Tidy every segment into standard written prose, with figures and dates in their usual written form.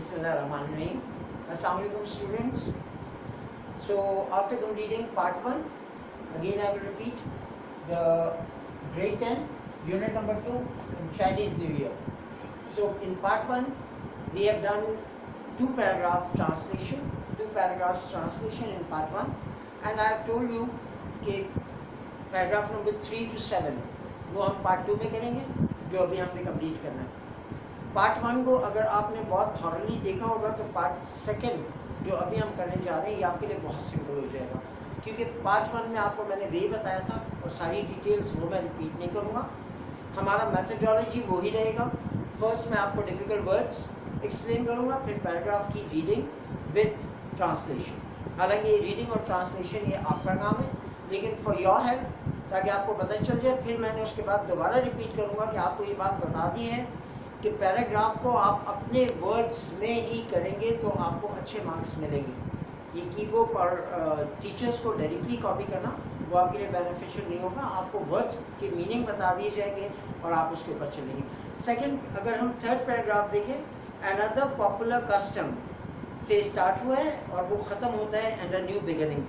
Bismillahirrahmanirrahim. Assalamu alaikum students. So after completing part 1, again I will repeat the grade 10, unit number 2, Chinese New Year. So in part 1, we have done two paragraphs translation in part 1, and I have told you कि paragraph number 3 to 7 वो हम part 2 में करेंगे, जो अभी हमने complete करना है. पार्ट 1 को अगर आपने बहुत थॉरली देखा होगा तो पार्ट 2 जो अभी हम करने जा रहे हैं ये आपके लिए बहुत सिंपल हो जाएगा, क्योंकि पार्ट 1 में आपको मैंने वे बताया था और सारी डिटेल्स वो मैं रिपीट नहीं करूँगा. हमारा मेथोडोलॉजी वही रहेगा. फर्स्ट मैं आपको डिफ़िकल्ट वर्ड्स एक्सप्लेन करूँगा, फिर पैराग्राफ की रीडिंग विद ट्रांसलेशन. हालांकि ये रीडिंग और ट्रांसलेशन ये आपका काम है, लेकिन फॉर योर हेल्प, ताकि आपको पता चल जाए. फिर मैंने उसके बाद दोबारा रिपीट करूँगा कि आपको ये बात बता दी है कि पैराग्राफ को आप अपने वर्ड्स में ही करेंगे तो आपको अच्छे मार्क्स मिलेंगे. ये कीबोर्ड और टीचर्स को डायरेक्टली कॉपी करना वो आपके लिए बेनिफिशियल नहीं होगा. आपको वर्ड्स के मीनिंग बता दिए जाएंगे और आप उसके ऊपर चलेंगे. सेकंड, अगर हम थर्ड पैराग्राफ देखें, अनदर पॉपुलर कस्टम से स्टार्ट हुआ है और वो ख़त्म होता है एंड अ न्यू बिगिनिंग.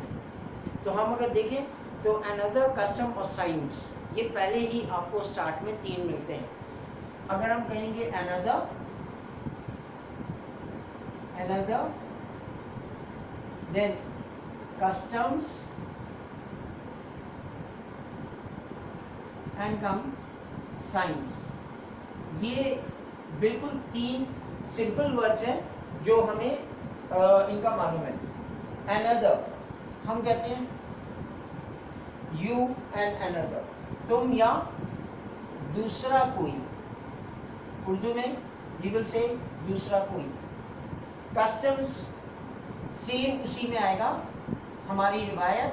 तो हम अगर देखें तो अनदर कस्टम और साइंस, ये पहले ही आपको स्टार्ट में 3 मिलते हैं. अगर हम कहेंगे another then customs and come science, ये बिल्कुल 3 सिंपल वर्ड्स हैं जो हमें इनका मालूम है. another हम कहते हैं you and another, तुम या दूसरा कोई. उर्दू में we will say दूसरा कोई. कस्टम्स सेम उसी में आएगा, हमारी रिवायत,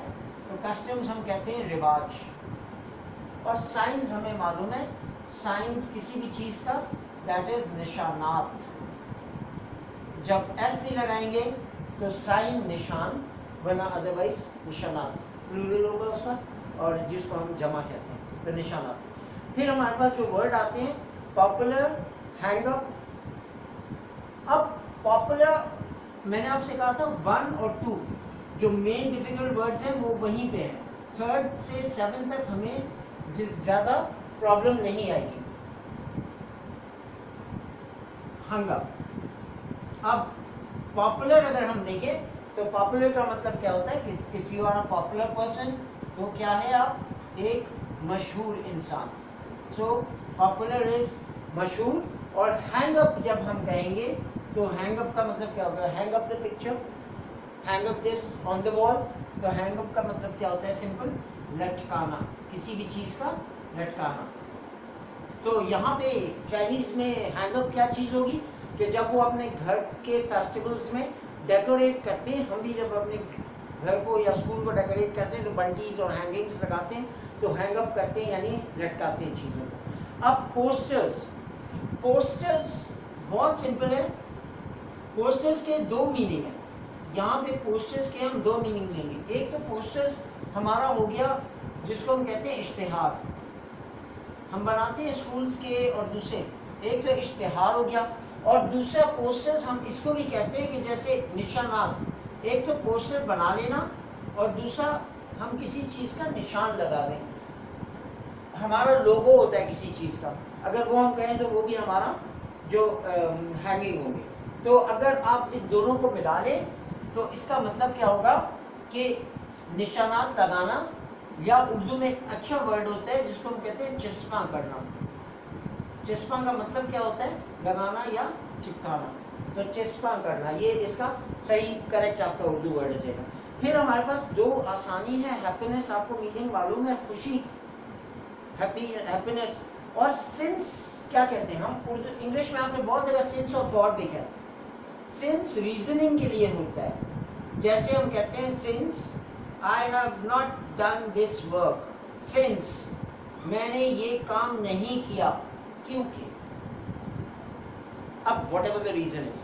तो कस्टम्स हम कहते हैं रिवाज. और साइंस हमें मालूम है, साइंस किसी भी चीज़ का दैट इज निशानात. जब एस नहीं लगाएंगे तो साइन निशान, वरना अदरवाइज निशानात प्लूरल होगा उसका, और जिसको हम जमा कहते हैं तो निशानात. फिर हमारे पास जो वर्ड आते हैं पॉपुलर, हैंगअप. अब पॉपुलर मैंने आपसे कहा था 1 और 2 जो मेन डिफिकल्ट वर्ड्स हैं वो वहीं पे हैं. 3rd से 7th तक हमें ज़्यादा प्रॉब्लम नहीं आएगी. हैंगअप. अब पॉपुलर अगर हम देखें तो पॉपुलर का मतलब क्या होता है कि if you are a popular person, तो क्या है, आप एक मशहूर इंसान. सो पॉपुलर इज मशहूर. और हैंग अप जब हम कहेंगे तो हैंग अप का मतलब क्या होगा, hang up the picture, hang up this on the wall. तो हैंग अप का मतलब क्या होता है, सिंपल, लटकाना, किसी भी चीज़ का लटकाना. तो यहाँ पे चाइनीज़ में हैंग अप क्या चीज़ होगी कि जब वो अपने घर के फेस्टिवल्स में डेकोरेट करते हैं, हम भी जब अपने घर को या स्कूल को डेकोरेट करते हैं तो बंटीज और हैंगिंग्स लगाते हैं, तो हैंग अप करते हैं यानी लटकाते हैं चीज़ों को. अब पोस्टर्स बहुत सिंपल है. पोस्टर्स के 2 मीनिंग हैं. यहाँ पे पोस्टर्स के हम 2 मीनिंग लेंगे. एक तो पोस्टर्स हमारा हो गया जिसको हम कहते हैं इश्तिहार, हम बनाते हैं स्कूल्स के, और दूसरे एक तो इश्तिहार हो गया, और दूसरा पोस्टर्स हम इसको भी कहते हैं कि जैसे निशानात. एक तो पोस्टर बना लेना और दूसरा हम किसी चीज़ का निशान लगा दें. हमारा लोगो होता है किसी चीज़ का, अगर वो हम कहें तो वो भी हमारा जो हैंगिंग होंगे. तो अगर आप इस दोनों को मिला लें तो इसका मतलब क्या होगा कि निशानात लगाना, या उर्दू में एक अच्छा वर्ड होता है जिसको हम कहते हैं चस्पा करना. चस्पा का मतलब क्या होता है, लगाना या चिपकाना. तो चस्पा करना, ये इसका सही करेक्ट आपका उर्दू वर्ड हो जाएगा. फिर हमारे पास 2 आसानी है. हैप्पीनेस आपको मीनिंग मालूम है, खुशी, हैप्पीनेस. और सिंस क्या कहते हैं हम उर्दू इंग्लिश में, आपने बहुत जगह सिंस और फॉर देखा है. सिंस रीजनिंग के लिए होता है. जैसे हम कहते हैं since I have not done this work, since मैंने ये काम नहीं किया, क्योंकि. अब whatever the reason is,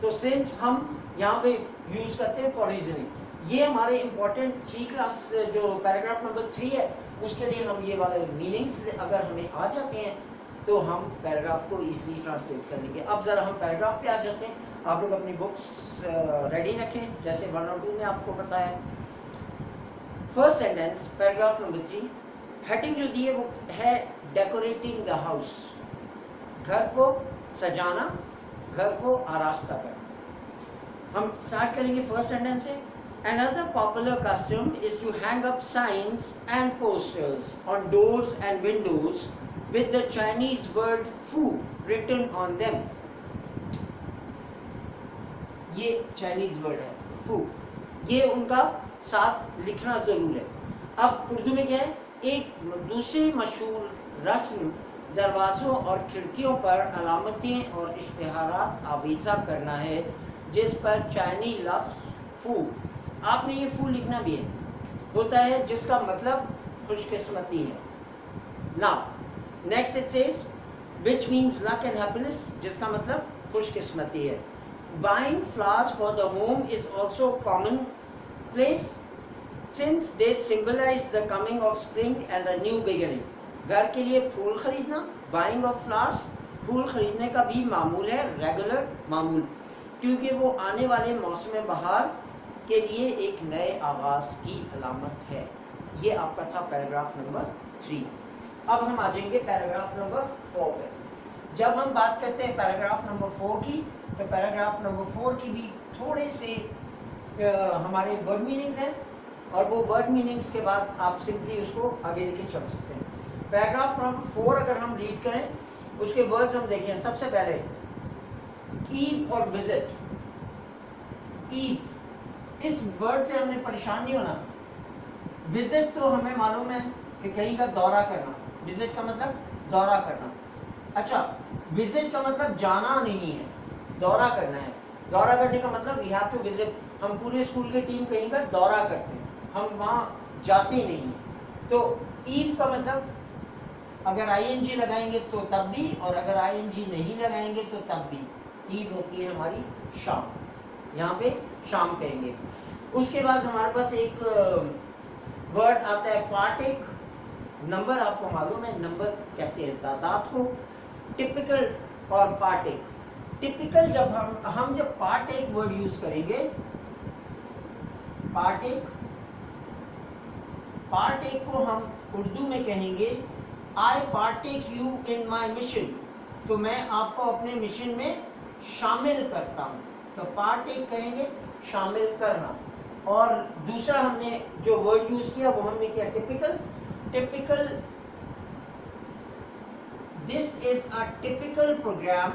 तो सिंस हम यहाँ पे यूज करते हैं फॉर रीजनिंग. ये हमारे इंपॉर्टेंट 3 क्लास जो पैराग्राफ नंबर 3 है उसके लिए हम ये वाले मीनिंग्स अगर हमें आ जाते हैं तो हम पैराग्राफ को इजीली ट्रांसलेट कर लेंगे. अब ज़रा हम पैराग्राफ पे आ जाते हैं. आप लोग अपनी बुक्स रेडी रखें, जैसे 1 और 2 में आपको बताया। First sentence paragraph number 3, heading जो दी है वो है डेकोरेटिंग द हाउस, घर को सजाना, घर को आरास्ता करना। हम स्टार्ट करेंगे फर्स्ट सेंटेंस से। Another popular custom is to hang up signs and posters on doors and windows with the Chinese word "fu" written on them. ये चाइनीज वर्ड है फू, ये उनका साथ लिखना जरूर है। अब उर्दू में क्या है, एक दूसरी मशहूर रस्म दरवाज़ों और खिड़कियों पर अलामतें और इश्तिहारात आवीज़ा करना है जिस पर चाइनी लफ्ज़ फू, आपने ये फू लिखना भी है, होता है जिसका मतलब खुशकिस्मती है। Now next it says which means luck and happiness, जिसका मतलब खुशकिस्मती है। Buying flowers for the home is also commonplace since they symbolize the coming of spring and a new beginning. घर के लिए फूल खरीदना, बाइंग ऑफ फ्लावर्स, फूल खरीदने का भी मामूल है, रेगुलर मामूल, क्योंकि वो आने वाले मौसम बहार के लिए एक नए आगाज की अलामत है। ये आपका था पैराग्राफ नंबर 3। अब हम आ जाएंगे पैराग्राफ नंबर 4 पे। जब हम बात करते हैं पैराग्राफ नंबर 4 की, तो पैराग्राफ नंबर 4 की भी थोड़े से हमारे वर्ड मीनिंग्स हैं, और वो वर्ड मीनिंग्स के बाद आप सिंपली उसको आगे लेके चल सकते हैं। पैराग्राफ नंबर 4 अगर हम रीड करें, उसके वर्ड्स हम देखें। सबसे पहले ईव और विजिट। ईव, इस वर्ड से हमने परेशान नहीं होना। विजिट तो हमें मालूम है कि कहीं का दौरा करना, विजिट का मतलब दौरा करना। अच्छा, विजिट का मतलब जाना नहीं है, दौरा करना है। दौरा करने का मतलब वी हैव टू विजिट। हम पूरे स्कूल की टीम कहीं का दौरा करते हैं, हम वहाँ जाते नहीं हैं। तो ईव का मतलब अगर आईएनजी लगाएंगे तो तब भी, और अगर आईएनजी नहीं लगाएंगे तो तब भी। ईव होती है हमारी शाम, यहाँ पे शाम कहेंगे। उसके बाद हमारे पास एक वर्ड आता है पार्टेक। नंबर आपको मालूम है, नंबर कहते हैं तादाद को। टिपिकल और पार्टेक। टिपिकल जब हम जब पार्टेक वर्ड यूज करेंगे, पार्टेक को हम उर्दू में कहेंगे I partake you in my mission, तो मैं आपको अपने मिशन में शामिल करता हूँ। तो पार्टेक कहेंगे शामिल करना। और दूसरा हमने जो वर्ड यूज किया वो हमने किया typical. Typical, this is a typical programme,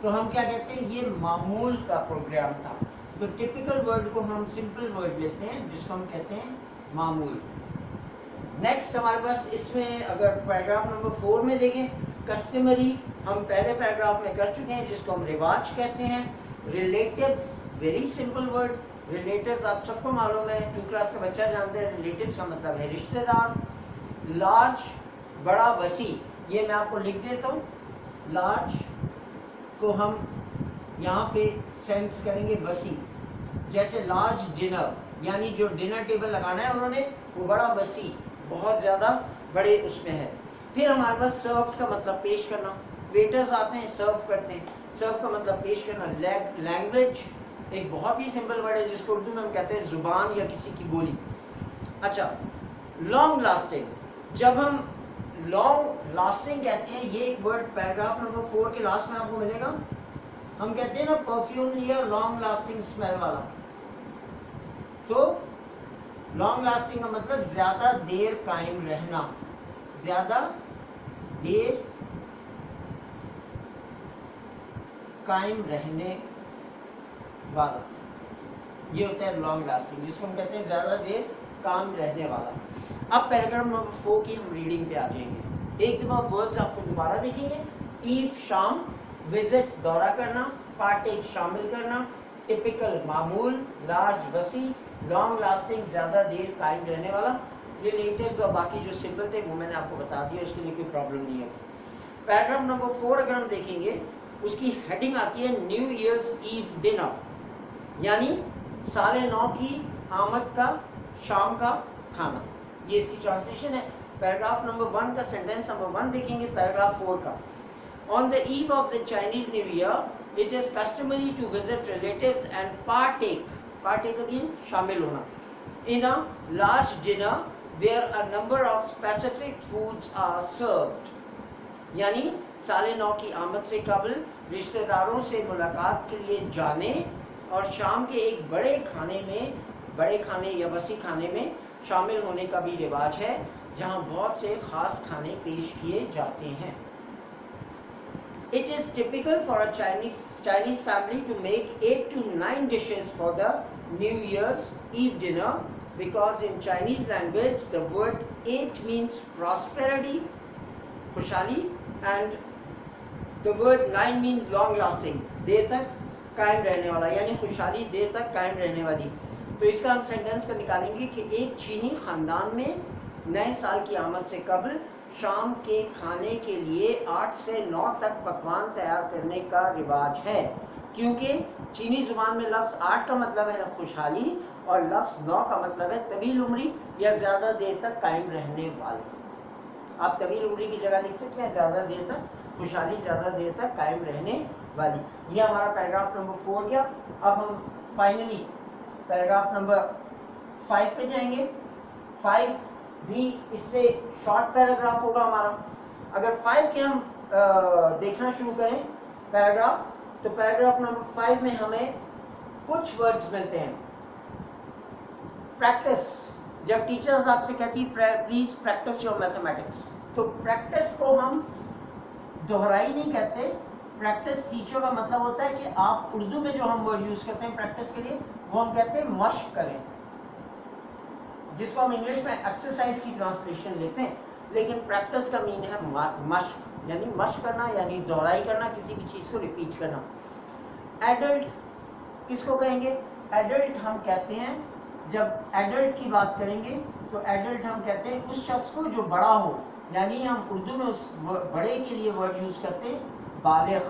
तो हम क्या कहते हैं, ये मामूल का प्रोग्राम था। तो टिपिकल वर्ड को हम सिंपल वर्ड लेते हैं जिसको हम कहते हैं मामूल। नेक्स्ट हमारे पास इसमें अगर पैराग्राफ नंबर 4 में देखें, कस्टमरी हम पहले पैराग्राफ में कर चुके हैं, जिसको हम रिवाज कहते हैं। Relatives, very simple word. Relatives आप सबको मालूम है, 2 क्लास का बच्चा जानते हैं, रिलेटिव्स का मतलब है रिश्तेदार। लार्ज, बड़ा, वसी, ये मैं आपको लिख देता हूँ। लार्ज को हम यहाँ पे सेंस करेंगे वसी, जैसे लार्ज डिनर, यानी जो डिनर टेबल लगाना है उन्होंने, वो बड़ा वसी, बहुत ज़्यादा बड़े उसमें है। फिर हमारे पास सर्व का मतलब पेश करना। वेटर्स आते हैं, सर्व करते हैं। सर्व का मतलब पेश करना। लैंग्वेज एक बहुत ही सिंपल वर्ड है जिसको उर्दू में हम कहते हैं जुबान या किसी की बोली। अच्छा, लॉन्ग लास्टिंग, जब हम लॉन्ग लास्टिंग कहते हैं, ये एक वर्ड पैराग्राफ नंबर 4 के लास्ट में आपको मिलेगा। हम कहते हैं ना परफ्यूम लिया लॉन्ग लास्टिंग स्मेल वाला, तो लॉन्ग लास्टिंग का मतलब ज्यादा देर कायम रहना, ज्यादा देर कायम रहने वाला, ये होता है लॉन्ग लास्टिंग, जिसको हम कहते हैं ज्यादा देर काम रहने वाला। अब पैराग्राफ नंबर 4 की हम रीडिंग पे आ जाएंगे। एक दफा वर्ड्स आपको दोबारा देखेंगे। ईव शाम, विजिट दौरा करना, पार्टेक शामिल करना, टिपिकल मामूल, लार्ज वसी, लॉन्ग लास्टिंग ज्यादा देर कायम रहने वाला, रिलेटिव्स और बाकी जो सिंपल थे वो मैंने आपको बता दिया, उसके लिए कोई प्रॉब्लम नहीं है। पैराग्राफ नंबर 4 अगर हम देखेंगे, उसकी हेडिंग आती है न्यू ईयर्स ईव डिनर, यानी साले 9 की आमद का शाम का खाना, ये इसकी ट्रांसलेशन है। पैराग्राफ नंबर 1 का सेंटेंस नंबर 1 देखेंगे पैराग्राफ 4 का। On the eve of the Chinese new year It is customary to visit relatives and partake again, शामिल होना, in a large dinner where a number of specific foods are served. यानी साले नौ की आमद से कबल रिश्तेदारों से मुलाकात के लिए जाने और शाम के एक बड़े खाने या वसी खाने में शामिल होने का भी रिवाज है, जहां बहुत से खास खाने पेश किए जाते हैं. It is typical for a Chinese family to make 8 to 9 dishes for the New Year's Eve dinner, because in Chinese language the word 8 means prosperity, खुशहाली, and the word 9 means long lasting, देर तक कायम रहने वाला, यानी खुशहाली देर तक कायम रहने वाली. तो इसका हम सेंटेंस का निकालेंगे कि एक चीनी खानदान में नए साल की आमद से कबल शाम के खाने के लिए 8 से 9 तक पकवान तैयार करने का रिवाज है, क्योंकि चीनी जुबान में लफ्ज़ 8 का मतलब है खुशहाली और लफ्ज़ 9 का मतलब है तवील उम्री या ज़्यादा देर तक कायम रहने वाले. आप तवील उम्री की जगह लिख सकते हैं ज़्यादा देर तक खुशहाली, ज़्यादा देर तक कायम रहने वाली. ये हमारा पैराग्राफ नंबर 4 गया. अब हम फाइनली पैराग्राफ नंबर 5 पे जाएंगे. 5 भी इससे शॉर्ट पैराग्राफ होगा हमारा. अगर 5 के हम देखना शुरू करें पैराग्राफ, तो पैराग्राफ नंबर 5 में हमें कुछ वर्ड्स मिलते हैं. प्रैक्टिस, जब टीचर्स आपसे कहती प्लीज प्रैक्टिस योर मैथमेटिक्स, तो प्रैक्टिस को हम दोहराई नहीं कहते. प्रैक्टिस टीचर का मतलब होता है कि आप उर्दू में जो हम वर्ड यूज करते हैं प्रैक्टिस के लिए, वो हम कहते हैं मश्क करें, जिसको हम इंग्लिश में एक्सरसाइज की ट्रांसलेशन लेते हैं. लेकिन प्रैक्टिस का मीन है मश्क, यानी मश्क करना, यानी दोहराई करना, किसी भी चीज़ को रिपीट करना. एडल्ट किसको कहेंगे? एडल्ट हम कहते हैं, जब एडल्ट की बात करेंगे तो एडल्ट हम कहते हैं उस शख्स को जो बड़ा हो, यानी हम उर्दू में उस बड़े के लिए वर्ड यूज करते हैं बालिग.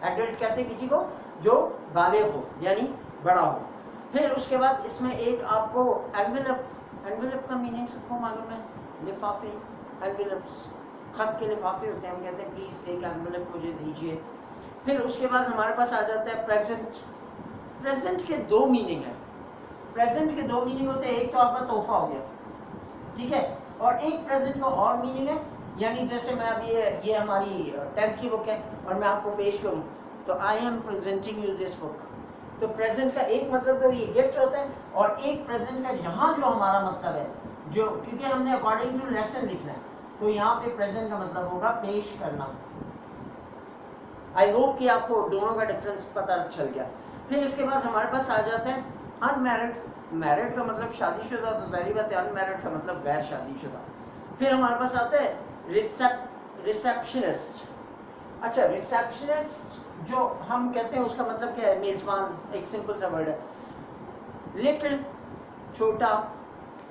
एडल्ट कहते हैं किसी को जो बालिग हो, यानी बड़ा हो. फिर उसके बाद इसमें एक आपको एनवेलप का मीनिंग सबको मालूम है, लिफाफे, एनवेलप्स, खत के लिफाफे होते हैं. हम कहते हैं प्लीज़ एक एनवेलप मुझे दीजिए. फिर उसके बाद हमारे पास आ जाता है प्रेजेंट. प्रेजेंट के 2 मीनिंग है. प्रेजेंट के 2 मीनिंग होते हैं. एक तो आपका तोहफा हो गया, ठीक है, और एक प्रेजेंट का और मीनिंग है, यानी जैसे मैं अभी ये हमारी 10th की बुक है और मैं आपको पेश करूं तो I am presenting you this book. तो प्रेजेंट का एक मतलब तो ये गिफ्ट होता है, और एक प्रेजेंट का यहाँ जो हमारा मतलब है, जो क्योंकि हमने अकॉर्डिंग टू लेसन लिखना है, तो यहाँ पे प्रेजेंट का मतलब होगा पेश करना. आई होप कि आपको दोनों का डिफरेंस पता चल गया. फिर इसके बाद हमारे पास आ जाता है अनमैरिड. मैरिड का मतलब शादीशुदा, तो जाहिर बात है अनमैरिड का मतलब गैर शादीशुदा. फिर हमारे पास आता है रिसेप्शनिस्ट. अच्छा, रिसेप्शनिस्ट जो हम कहते हैं उसका मतलब क्या है? मेजबान. एक सिंपल सा वर्ड है. लिटिल, छोटा.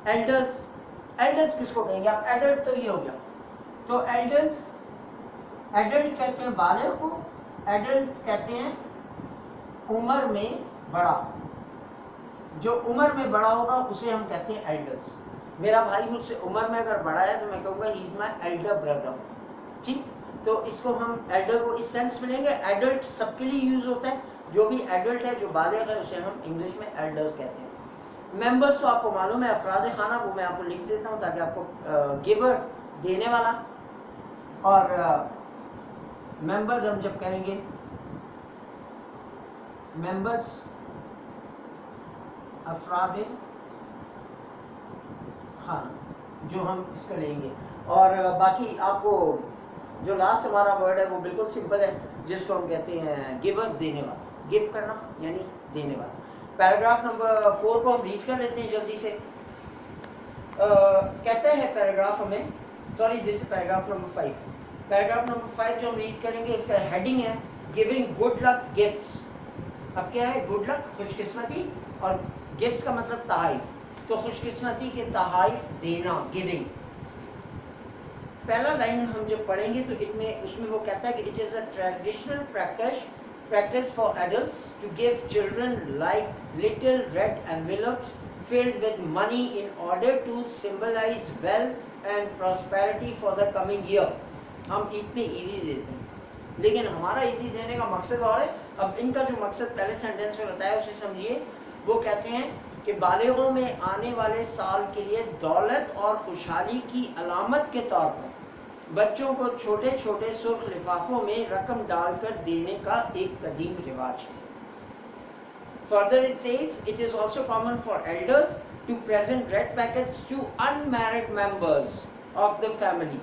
एल्डर्स, एल्डर्स किसको कहेंगे आप? एडल्ट तो ये हो गया. तो एल्डर्स, एडल्ट कहते हैं बालिग को, एडल्ट कहते हैं उम्र में बड़ा. जो उम्र में बड़ा होगा उसे हम कहते हैं एल्डर्स. मेरा भाई मुझसे उम्र में अगर बड़ा है तो मैं कहूँगा he is my elder brother. ठीक, तो इसको हम एल्डर को इस सेंस में लेंगे. एडल्ट सबके लिए यूज होता है. जो भी एडल्ट है, जो बालिग है, उसे हम इंग्लिश में एल्डर्स कहते हैं. मेंबर्स तो आपको मालूम है, अफराद खाना, वो मैं आपको लिख देता हूँ ताकि आपको गिवर देने वाला, और मेंबर्स हम जब करेंगे मेंबर्स अफराद खाना, जो हम इसको लेंगे. और बाकी आपको जो लास्ट हमारा वर्ड है वो बिल्कुल सिंपल है, जिसको हम कहते हैं गिवर, देने वाला. गिव करना यानी देने वाला. पैराग्राफ नंबर 4 को हम रीड कर लेते हैं जल्दी से. कहते हैं पैराग्राफ हमें, sorry this is paragraph number 5. Paragraph number 5 जो हम रीड करेंगे, इसका हेडिंग है गिविंग गुड लक गिफ्ट्स. अब क्या है? गुड लक, खुशकिस्मती, और गिफ्ट्स का मतलब तहाइफ. तो खुशकिस्मती के तहाइफ देना, गिविंग. पहला लाइन हम जब पढ़ेंगे तो उसमें वो कहता है कि it is a traditional practice for adults to give children like little red envelopes filled with money in order to symbolize wealth and prosperity for the coming year. हम ईद पे ईदी देते हैं, لیکن ہمارا عیدی دینے کا مقصد اور ہے. اب ان کا جو مقصد پہلے سینٹینس میں بتایا اسے سمجھیے. وہ کہتے ہیں کہ بالغوں میں آنے والے سال کے لیے دولت اور خوشحالی کی علامت کے طور پر بچوں کو چھوٹے چھوٹے سرخ لفافوں میں رقم ڈال کر دینے کا ایک قدیم رواج ہے. Further it says, it is also common for elders to present red packets to unmarried members of the family.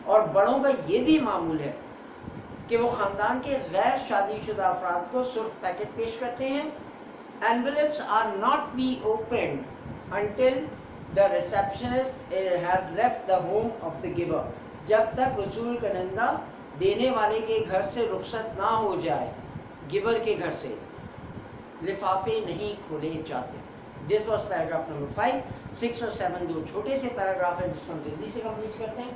اور بڑوں کا یہ بھی معمول ہے کہ وہ خاندان کے غیر شادی شدہ افراد کو سرخ پیکٹ پیش کرتے ہیں. Envelopes are not be opened until the receptionist has left the home of the giver. جب تک وصول کنندہ دینے والے کے گھر سے رخصت نہ ہو جائے, گیور کے گھر سے لفافے نہیں کھولے جاتے. This was paragraph number 5. 6 اور 7 دو چھوٹے سے پیراگراف ہیں جس کو ہم جلدی سے کمپلیٹ کرتے ہیں.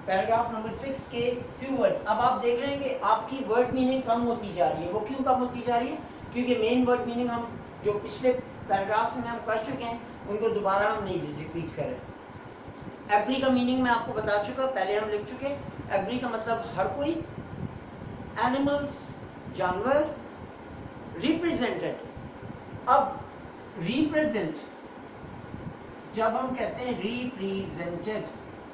پیراگراف نمبر 6 کے few words. اب آپ دیکھ رہے ہیں کہ آپ کی ورڈ میننگ کم ہوتی جا رہی ہے. وہ کیوں کم ہوتی جا رہی ہے؟ کیونکہ مین ورڈ میننگ ہم جو پچھلے پیراگراف میں ہم کر چکے ہیں ان کو دوبارہ ہم نہیں ریپیٹ کریں. ایوری کا میننگ میں آپ کو بتا چکا, پہلے ہم لکھ چکے. ایوری کا مطلب ہر کوئی, اینیملز جانور, ریپریزینٹڈ. اب ریپریزینٹ جب ہم کہتے ہیں ریپریزینٹڈ,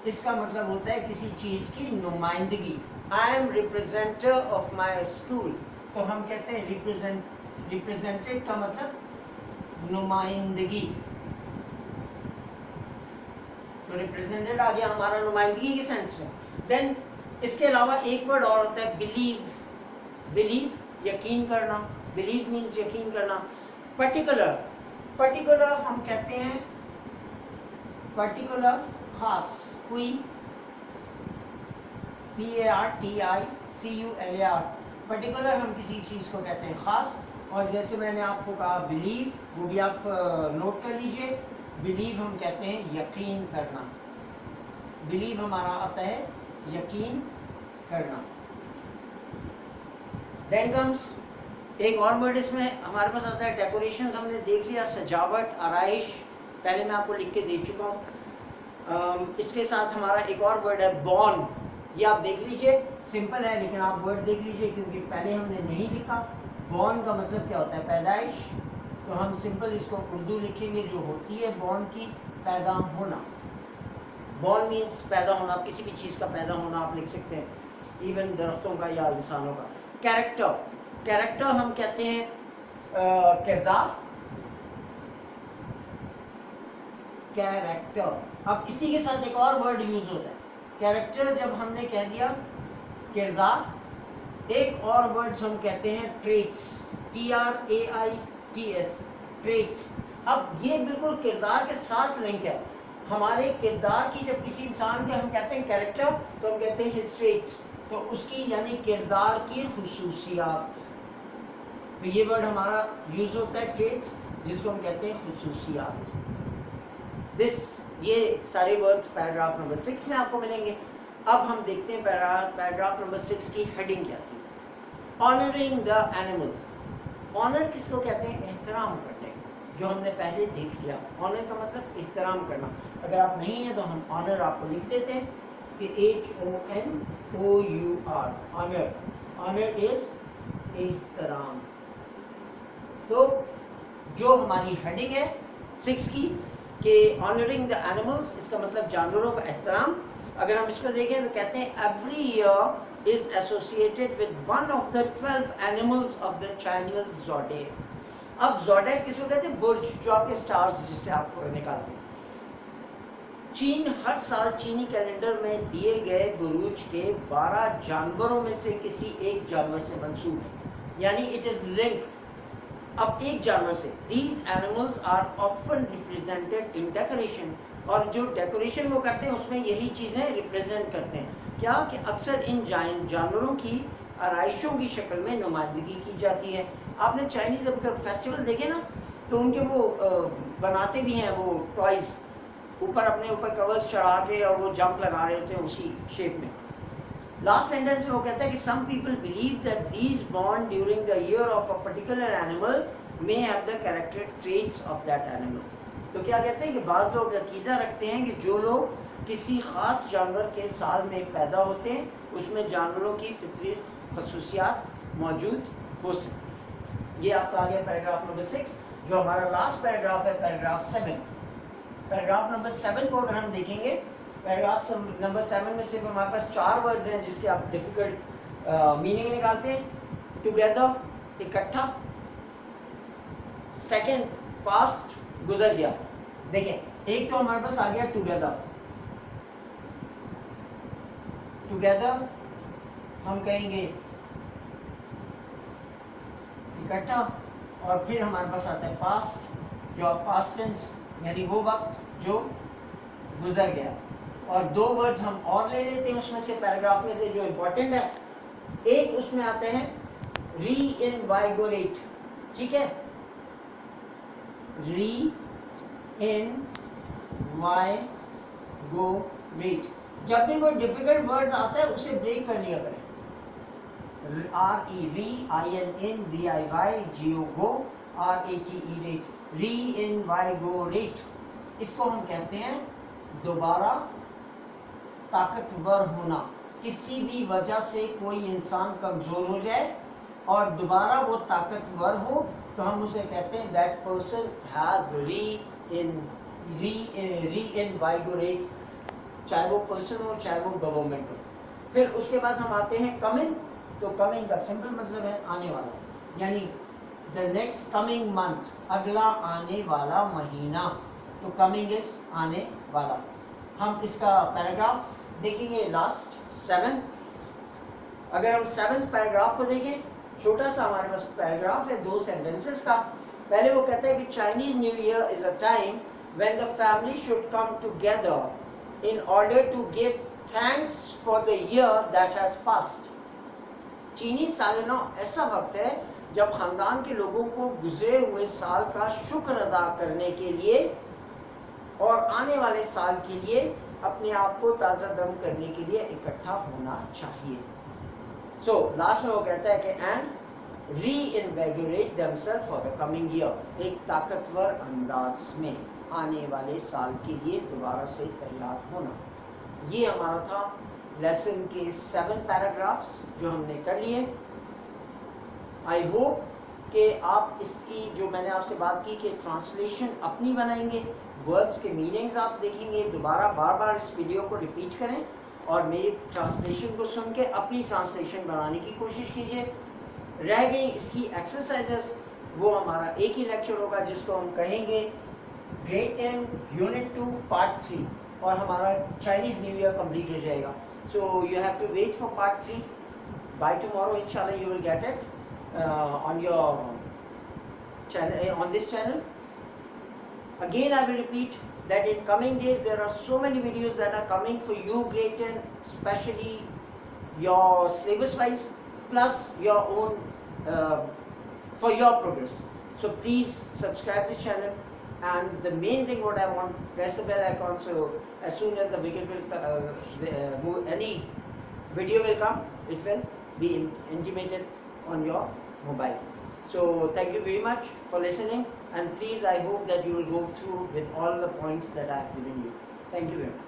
اس کا مطلب ہوتا ہے کسی چیز کی نمائندگی. I am representer of my school, تو ہم کہتے ہیں ریپریزینٹڈ کا مطلب نمائندگی. تو ریپریزینٹڈ آ گیا ہمارا نمائندگی کے سینس میں. دین اس کے علاوہ ایک ورڈ اور ہوتا ہے بلیو. بلیو یقین کرنا, بلیو مینس یقین کرنا. پرٹیکولر, پرٹیکولر ہم کہتے ہیں پرٹیکولر خاص, کوئی, PARTICULAR. پرٹیکولر ہم کسی چیز کو کہتے ہیں خاص. اور جیسے میں نے آپ کو کہا بلیو, وہ بھی آپ نوٹ کر لیجئے. بلیو ہم کہتے ہیں یقین کرنا. بلیو ہمارا آتا ہے یقین کرنا. دین کمس ایک اور ورڈ اس میں ہمارے پاس آتا ہے ڈیکوریشن. ہم نے دیکھ لیا سجاوٹ, آرائش, پہلے میں آپ کو لکھ کے دے چکا ہوں. اس کے ساتھ ہمارا ایک اور ورڈ ہے بورن. یہ آپ دیکھ لیجئے, سمپل ہے لیکن آپ ورڈ دیکھ لیجئے کیونکہ پہلے ہم نے نہیں لکھا. بورن کا مطلب کیا ہوتا ہے؟ پیدائش. تو ہم سمپل اس کو اردو لکھیں گے جو ہوتی ہے بورن کی, پیدا ہونا. بورن مینس پیدا ہونا, کسی بھی چیز کا پیدا ہونا آپ لکھ سکتے ہیں, ایون درختوں کا یا انسانوں کا. کیریکٹر, کیریکٹر ہم کہتے ہیں کردار. کیریکٹر. اب اسی کے ساتھ ایک اور ورڈ یوز ہوتا ہے کیریکٹر. جب ہم نے کہہ دیا کردار, ایک اور ورڈ ہم کہتے ہیں ٹریٹس. TRAITS, traits. اب یہ بالکل کردار کے ساتھ لنک ہے. ہمارے کردار کی جب کسی انسان کے ہم کہتے ہیں کیریکٹر تو ہم کہتے ہیں his traits. تو اس کی یعنی کردار کی خصوصیات. تو یہ ورڈ ہمارا یوز ہوتا ہے ٹریٹس, جس کو ہم کہتے ہیں خصوصیات. یہ سارے ورڈز پیراگراف نمبر 6 میں آپ کو ملیں گے. اب ہم دیکھتے ہیں پیراگراف نمبر 6 کی ہیڈنگ کیا تھی. Honouring the animal. آنر کس کو کہتے ہیں؟ احترام کرنے, جو ہم نے پہلے دیکھ لیا. آنر کا مطلب احترام کرنا. اگر آپ نہیں ہیں تو ہم آنر آپ کو لکھ دیتے ہیں کہ HONOUR, آنر. آنر از احترام. تو جو ہماری ہیڈنگ ہے 6 کی کہ آنرنگ دا اینیملس, اس کا مطلب جانوروں کا احترام. اگر ہم اس کو دیکھیں تو کہتے ہیں every year is associated with one of the 12 animals of the Chinese zodiac. اب زوڈیک کس کو کہتے ہیں؟ برج, جو آپ کے سٹارز جس سے آپ کو نکالتے ہیں. چین ہر سال چینی کیلنڈر میں دیے گئے بروج کے 12 جانوروں میں سے کسی ایک جانور سے منسوب ہے, یعنی اٹ از لنک. اب ایک جانور سے. These animals are often represented in decoration. اور جو ڈیکوریشن وہ کرتے ہیں اس میں یہی چیزیں ریپرزینٹ کرتے ہیں. کیا کہ اکثر ان جانوروں کی آرائشوں کی شکل میں نمائندگی کی جاتی ہے. آپ نے چائنیز فیسٹیول دیکھے نا, تو ان کے وہ بناتے بھی ہیں وہ ٹوائز, اوپر اپنے اوپر کورز چڑھا کے اور وہ جمپ لگا رہے ہوتے ہیں اسی شیپ میں. لاسٹ سینٹینس میں وہ کہتا ہے کہ some people believe that these born during the year of a particular animal may have the character traits of that animal. تو کیا کہتے ہیں کہ بعض لوگ عقیدہ رکھتے ہیں کہ جو لوگ کسی خاص جانور کے سال میں پیدا ہوتے ہیں اس میں جانوروں کی فطری خصوصیات موجود ہو سکتی ہیں. یہ آپ کا آ گیا پیراگراف نمبر 6. جو ہمارا لاسٹ پیراگراف ہے پیراگراف 7. پیراگراف نمبر 7 کو اگر ہم دیکھیں گے, پیراگراف نمبر 7 میں صرف ہمارے پاس 4 ورڈز ہیں جس کے آپ ڈیفیکلٹ میننگ نکالتے ہیں. ٹوگیدر اکٹھا, سیکنڈ پاسٹ گزر گیا. دیکھیں ایک تو ہمارے پاس آ گیا ٹوگیدر. ٹوگیدر ہم کہیں گے اکٹھا, اور پھر ہمارے پاس آتا ہے پاسٹ, جو پاسٹ ٹینس یعنی وہ وقت جو گزر گیا. اور 2 ورڈز ہم اور لے لیتے ہیں اس میں سے پیراگراف میں سے جو امپورٹنٹ ہے. ایک اس میں آتے ہیں ری انوائگوریٹ. ٹھیک ہے, ری انوائگوریٹ. جب بھی کوئی ڈیفیکلٹ ورڈ آتا ہے اسے بریک کر لیا کریں. R E re, I N in, V I vi, G O go, R A T E rate. Reinvigorate اس کو ہم کہتے ہیں دوبارہ طاقتور ہونا. کسی بھی وجہ سے کوئی انسان کمزور ہو جائے اور دوبارہ وہ طاقتور ہو تو ہم اسے کہتے ہیں that person has reinvigorate, چاہے وہ پرسن ہو چاہے وہ گورنمنٹ ہو. پھر اس کے بعد ہم آتے ہیں کمنگ. تو کمنگ کا سمپل مطلب ہے آنے والا, یعنی the next coming month, اگلا آنے والا مہینہ. تو کمنگ از آنے والا. ہم اس کا پیراگراف دیکھیں گے لاسٹ 7. اگر ہم 7th پیراگراف کو دیکھیں, چھوٹا سا ہمارے پاس پیراگراف ہے 2 سینٹینسز کا. پہلے وہ کہتا ہے کہ Chinese new year is a time when the family should come together in order to give thanks for the year that has passed. چینی سال نو ایسا وقت ہے جب خاندان کے لوگوں کو گزرے ہوئے سال کا شکر ادا کرنے کے لیے اور آنے والے سال کے لیے اپنے آپ کو تازہ دم کرنے کے لیے اکٹھا ہونا چاہیے. سو لاسٹ میں وہ کہتا ہے کہ and reinvigorate themselves for the coming year, ایک طاقتور انداز میں آنے والے سال کے لیے دوبارہ سے تیار ہونا. یہ ہمارا تھا لیسن کے 7 پیراگرافس جو ہم نے کر لیے. آئی ہوپ کہ آپ اس کی جو میں نے آپ سے بات کی کہ ٹرانسلیشن اپنی بنائیں گے, ورڈز کے میننگز آپ دیکھیں گے, دوبارہ بار بار اس ویڈیو کو ریپیٹ کریں اور میری ٹرانسلیشن کو سن کے اپنی ٹرانسلیشن بنانے کی کوشش کیجیے. رہ گئی اس کی ایکسرسائزز, وہ ہمارا ایک ہی لیکچر ہوگا جس کو ہم کہیں گے گریڈ 10 یونٹ 2 پارٹ 3, اور ہمارا چائنیز نیو ایئر کمپلیٹ ہو جائے گا. So you have to wait for part 3. By tomorrow, inshallah, you will get it on your channel, on this channel. Again, I will repeat that in coming days there are so many videos that are coming for you, grade 10, especially your syllabus wise, plus your own for your progress. So please subscribe the channel. And the main thing what I want, press the bell icon so as soon as the video will any video will come, it will be intimated on your mobile. So thank you very much for listening, and please I hope that you will go through with all the points that I have given you. Thank you very much.